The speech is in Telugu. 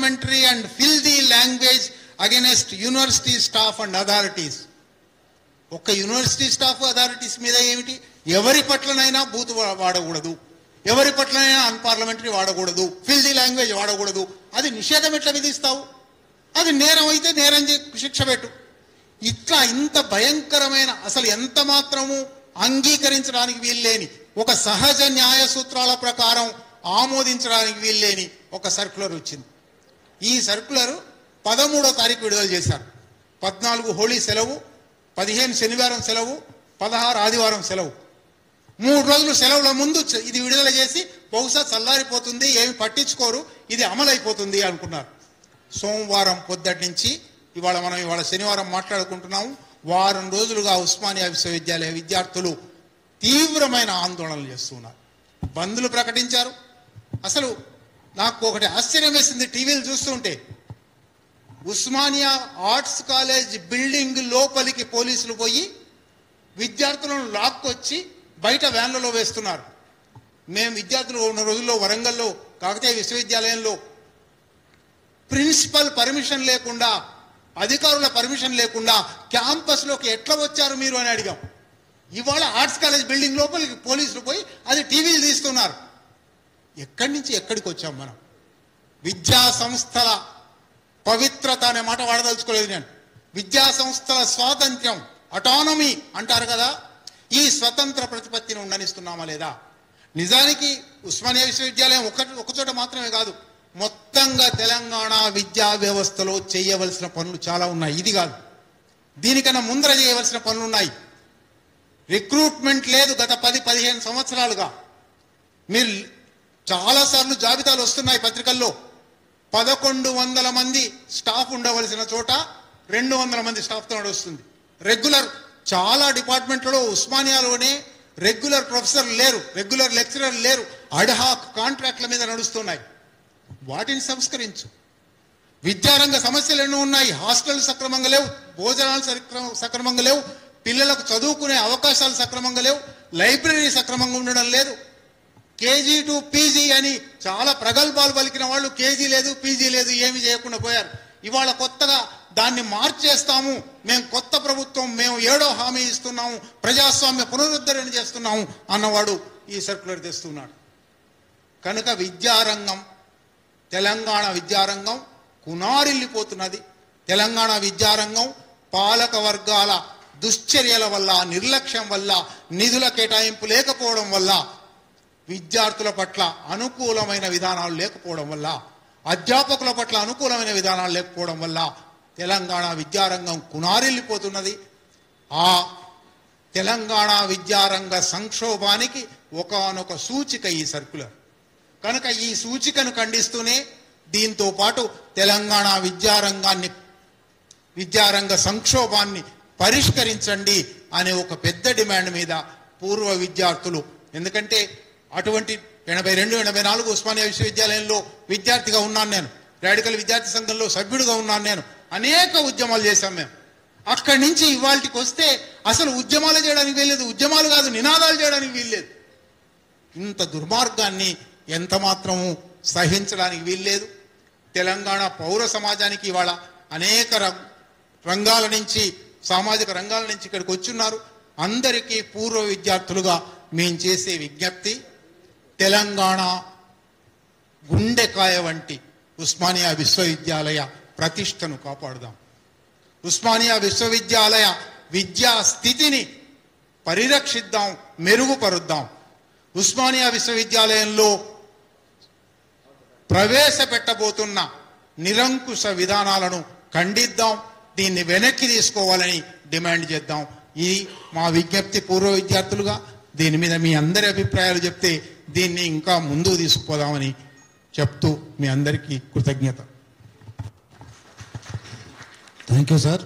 unparliamentary and filthy language against university staff and authorities. ఒక్క యూనివర్సిటీ స్టాఫ్ అథారిటీస్ మీద ఏమిటి? ఎవరి పట్లనైనా బూత్ వాడకూడదు, ఎవరి పట్లనైనా అన్పార్లమెంటరీ వాడకూడదు, ఫిల్దీ లాంగ్వేజ్ వాడకూడదు. అది నిషేధం ఎట్లా విధిస్తావు? అది నేరం అయితే నేరం శిక్ష పెట్టు. ఇట్లా ఇంత భయంకరమైన, అసలు ఎంత మాత్రము అంగీకరించడానికి వీల్లేని, ఒక సహజ న్యాయ సూత్రాల ప్రకారం ఆమోదించడానికి వీల్లేని ఒక సర్క్యులర్ వచ్చింది. ఈ సర్క్యులర్ 13వ తారీఖు విడుదల చేశారు. 14 హోళీ సెలవు, 15 శనివారం సెలవు, 16 ఆదివారం సెలవు. 3 రోజులు సెలవుల ముందు ఇది విడుదల చేసి బహుశా చల్లారిపోతుంది, ఏమి పట్టించుకోరు, ఇది అమలైపోతుంది అనుకున్నారు. సోమవారం పొద్దుటి నుంచి ఇవాళ శనివారం మాట్లాడుకుంటున్నాము. వారం రోజులుగా ఉస్మానియా విశ్వవిద్యాలయ విద్యార్థులు తీవ్రమైన ఆందోళనలు చేస్తున్నారు, బంద్లు ప్రకటించారు. అసలు నాకు ఒకటి ఆశ్చర్యం వేసింది టీవీలు చూస్తుంటే. ఉస్మానియా ఆర్ట్స్ కాలేజ్ బిల్డింగ్ లోపలికి పోలీసులు పోయి విద్యార్థులను లాక్కొచ్చి బయట వ్యాన్లలో వేస్తున్నారు. మేము విద్యార్థులు ఉన్న రోజుల్లో వరంగల్లో కాకతీయ విశ్వవిద్యాలయంలో ప్రిన్సిపల్ పర్మిషన్ లేకుండా, అధికారుల పర్మిషన్ లేకుండా క్యాంపస్లోకి ఎట్లా వచ్చారు మీరు అని అడిగాం. ఇవాళ ఆర్ట్స్ కాలేజ్ బిల్డింగ్ లోపలికి పోలీసులు పోయి అది టీవీలు తీస్తున్నారు. ఎక్కడి నుంచి ఎక్కడికి వచ్చాం మనం? విద్యా సంస్థల పవిత్రత అనే మాట వాడదలుచుకోలేదు నేను. విద్యా సంస్థల స్వాతంత్ర్యం, అటానమీ అంటారు కదా, ఈ స్వతంత్ర ప్రతిపత్తిని ఉండనిస్తున్నామా లేదా? నిజానికి ఉస్మానియా విశ్వవిద్యాలయం ఒకచోట మాత్రమే కాదు, మొత్తంగా తెలంగాణ విద్యా వ్యవస్థలో చేయవలసిన పనులు చాలా ఉన్నాయి. ఇది కాదు, దీనికన్నా ముందర చేయవలసిన పనులు ఉన్నాయి. రిక్రూట్మెంట్ లేదు గత 10-15 సంవత్సరాలుగా. మీరు చాలాసార్లు జాబితాలు వస్తున్నాయి పత్రికల్లో. 1100 మంది స్టాఫ్ ఉండవలసిన చోట 200 మంది స్టాఫ్తో నడుస్తుంది. రెగ్యులర్ చాలా డిపార్ట్మెంట్లలో ఉస్మానియాలోనే రెగ్యులర్ ప్రొఫెసర్లు లేరు, రెగ్యులర్ లెక్చరర్లు లేరు, అడ్హాక్ కాంట్రాక్ట్ల మీద నడుస్తున్నాయి. వాటిని సంస్కరించు. విద్యారంగ సమస్యలు ఎన్నో ఉన్నాయి. హాస్టల్ సక్రమంగా లేవు, భోజనాలు సక్రమంగా లేవు, పిల్లలకు చదువుకునే అవకాశాలు సక్రమంగా లేవు, లైబ్రరీ సక్రమంగా ఉండడం లేదు. కేజీ టు పీజీ అని చాలా ప్రగల్భాలు పలికిన వాళ్ళు కేజీ లేదు, పీజీ లేదు, ఏమి చేయకుండా పోయారు. ఇవాళ కొత్తగా దాన్ని మార్చేస్తాము, మేము కొత్త ప్రభుత్వం, మేము 7వ హామీ ఇస్తున్నాము, ప్రజాస్వామ్య పునరుద్ధరణ చేస్తున్నాము అన్నవాడు ఈ సర్క్యులర్ తెస్తున్నాడు. కనుక విద్యారంగం, తెలంగాణ విద్యారంగం కునారిల్లిపోతున్నది. తెలంగాణ విద్యారంగం పాలక వర్గాల దుశ్చర్యల వల్ల, నిర్లక్ష్యం వల్ల, నిధుల కేటాయింపు లేకపోవడం వల్ల, విద్యార్థుల పట్ల అనుకూలమైన విధానాలు లేకపోవడం వల్ల, అధ్యాపకుల పట్ల అనుకూలమైన విధానాలు లేకపోవడం వల్ల తెలంగాణ విద్యారంగం కునారిల్లిపోతున్నది. ఆ తెలంగాణ విద్యారంగ సంక్షోభానికి ఒకానొక సూచిక ఈ సర్క్యులర్. కనుక ఈ సూచికను ఖండిస్తూనే దీంతో పాటు తెలంగాణ విద్యారంగ సంక్షోభాన్ని పరిష్కరించండి అనే ఒక పెద్ద డిమాండ్ మీద పూర్వ విద్యార్థులు, ఎందుకంటే అటువంటి 82-84 ఉస్మానియా విశ్వవిద్యాలయంలో విద్యార్థిగా ఉన్నాను నేను, రాడికల్ విద్యార్థి సంఘంలో సభ్యుడిగా ఉన్నాను నేను, అనేక ఉద్యమాలు చేశాం మేము. అక్కడి నుంచి ఇవాళకి వస్తే అసలు ఉద్యమాలు చేయడానికి వీల్లేదు, ఉద్యమాలు కాదు నినాదాలు చేయడానికి వీల్లేదు. ఇంత దుర్మార్గాన్ని ఎంత మాత్రము సహించడానికి వీల్లేదు. తెలంగాణ పౌర సమాజానికి ఇవాళ అనేక రంగాల నుంచి, సామాజిక రంగాల నుంచి ఇక్కడికి వచ్చున్నారు. అందరికీ పూర్వ విద్యార్థులుగా మేము చేసే విజ్ఞప్తి, తెలంగాణ గుండెకాయ వంటి ఉస్మానియా విశ్వవిద్యాలయ ప్రతిష్టను కాపాడుదాం. ఉస్మానియా విశ్వవిద్యాలయ విద్యా స్థితిని పరిరక్షిద్దాం, మెరుగుపరుద్దాం. ఉస్మానియా విశ్వవిద్యాలయంలో ప్రవేశపెట్టబోతున్న నిరంకుశ విధానాలను ఖండిద్దాం, దీన్ని వెనక్కి తీసుకోవాలని డిమాండ్ చేద్దాం. ఇది మా విజ్ఞప్తి పూర్వ విద్యార్థులుగా. దీని మీద మీ అందరి అభిప్రాయాలు చెప్తే దీన్ని ఇంకా ముందుకు తీసుకుపోదామని చెప్తూ మీ అందరికీ కృతజ్ఞత. Thank you sir.